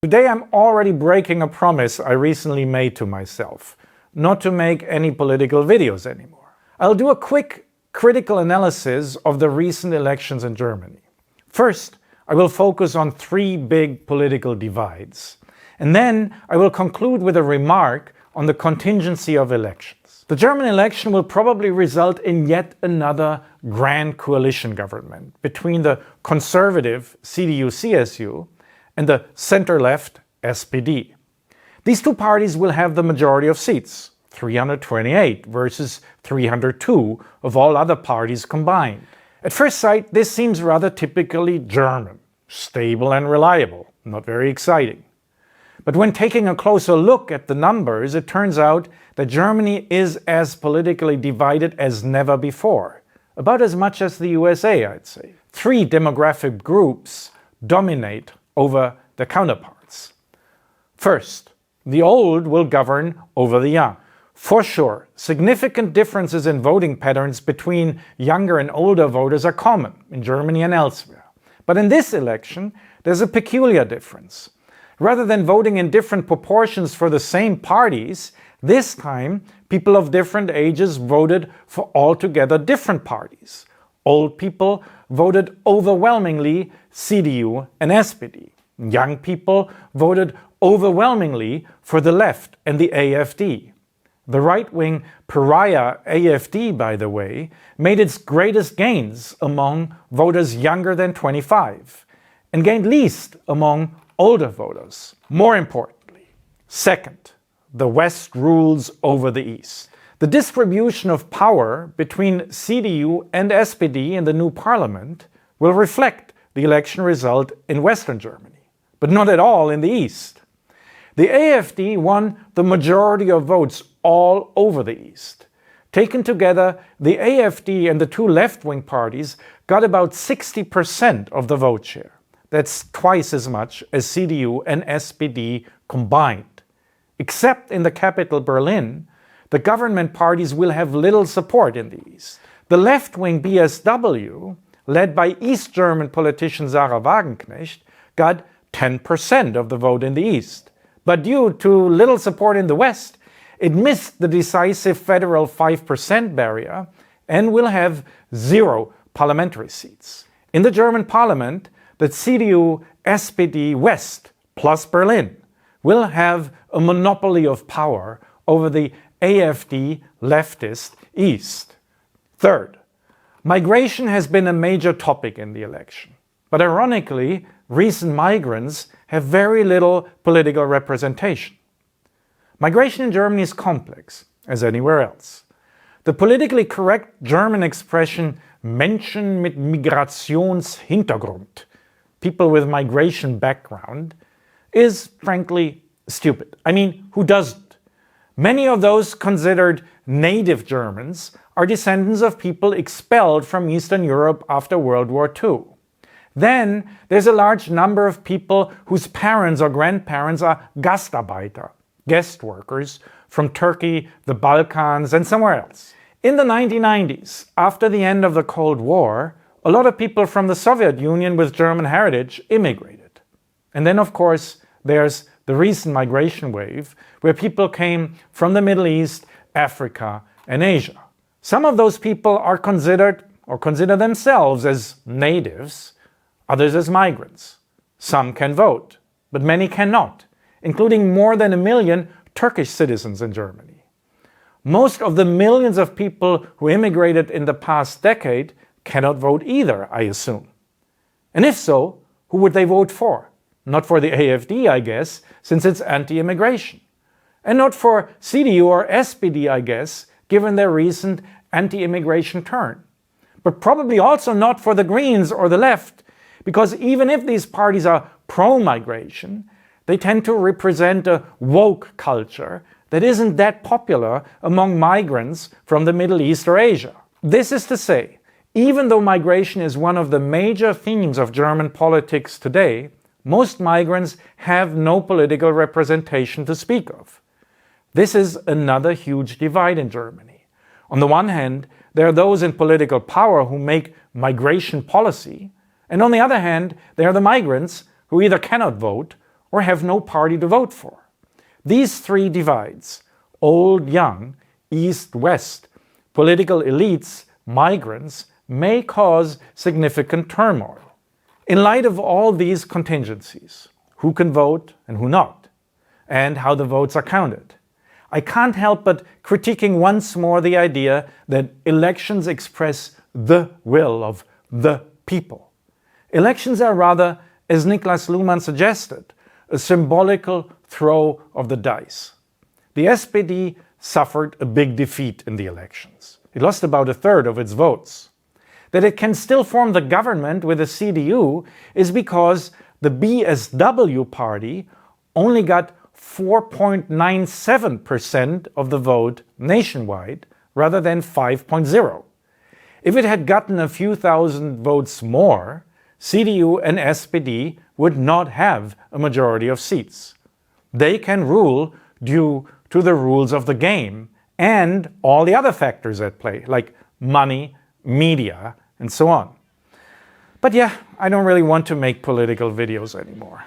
Today I'm already breaking a promise I recently made to myself, not to make any political videos anymore. I'll do a quick critical analysis of the recent elections in Germany. First, I will focus on three big political divides. And then I will conclude with a remark on the contingency of elections. The German election will probably result in yet another grand coalition government between the conservative CDU-CSU and the center-left SPD. These two parties will have the majority of seats, 328 versus 302 of all other parties combined. At first sight, this seems rather typically German, stable and reliable, not very exciting. But when taking a closer look at the numbers, it turns out that Germany is as politically divided as never before, about as much as the USA, I'd say. Three demographic groups dominate over the counterparts. First, the old will govern over the young. For sure, significant differences in voting patterns between younger and older voters are common in Germany and elsewhere. But in this election, there's a peculiar difference. Rather than voting in different proportions for the same parties, this time people of different ages voted for altogether different parties. Old people voted overwhelmingly CDU and SPD. Young people voted overwhelmingly for the left and the AfD. The right-wing pariah AfD, by the way, made its greatest gains among voters younger than 25 and gained least among older voters. More importantly, second, the West rules over the East. The distribution of power between CDU and SPD in the new parliament will reflect the election result in Western Germany, but not at all in the East. The AfD won the majority of votes all over the East. Taken together, the AfD and the two left-wing parties got about 60% of the vote share. That's twice as much as CDU and SPD combined. Except in the capital Berlin, the government parties will have little support in the East. The left-wing BSW, led by East German politician Sarah Wagenknecht, got 10% of the vote in the East. But due to little support in the West, it missed the decisive federal 5% barrier and will have 0 parliamentary seats. In the German parliament, the CDU-SPD West plus Berlin will have a monopoly of power over the AfD leftist East. Third, migration has been a major topic in the election. But ironically, recent migrants have very little political representation. Migration in Germany is complex, as anywhere else. The politically correct German expression Menschen mit Migrationshintergrund, people with migration background, is frankly stupid. I mean, who doesn't? Many of those considered native Germans are descendants of people expelled from Eastern Europe after World War II. Then there's a large number of people whose parents or grandparents are Gastarbeiter, guest workers from Turkey, the Balkans, and somewhere else. In the 1990s, after the end of the Cold War, a lot of people from the Soviet Union with German heritage immigrated. And then, of course, there's the recent migration wave, where people came from the Middle East, Africa, and Asia. Some of those people are considered or consider themselves as natives, others as migrants. Some can vote, but many cannot, including more than 1 million Turkish citizens in Germany. Most of the millions of people who immigrated in the past decade cannot vote either, I assume. And if so, who would they vote for? Not for the AfD, I guess, since it's anti-immigration. And not for CDU or SPD, I guess, given their recent anti-immigration turn. But probably also not for the Greens or the left, because even if these parties are pro-migration, they tend to represent a woke culture that isn't that popular among migrants from the Middle East or Asia. This is to say, even though migration is one of the major themes of German politics today, most migrants have no political representation to speak of. This is another huge divide in Germany. On the one hand, there are those in political power who make migration policy, and on the other hand, there are the migrants who either cannot vote or have no party to vote for. These three divides, old, young, east, west, political elites, migrants, may cause significant turmoil. In light of all these contingencies, who can vote and who not, and how the votes are counted, I can't help but critiquing once more the idea that elections express the will of the people. Elections are rather, as Niklas Luhmann suggested, a symbolical throw of the dice. The SPD suffered a big defeat in the elections. It lost about a third of its votes. That it can still form the government with the CDU is because the BSW party only got 4.97% of the vote nationwide rather than 5.0%. If it had gotten a few thousand votes more, CDU and SPD would not have a majority of seats. They can rule due to the rules of the game and all the other factors at play, like money, media, and so on. But yeah, I don't really want to make political videos anymore.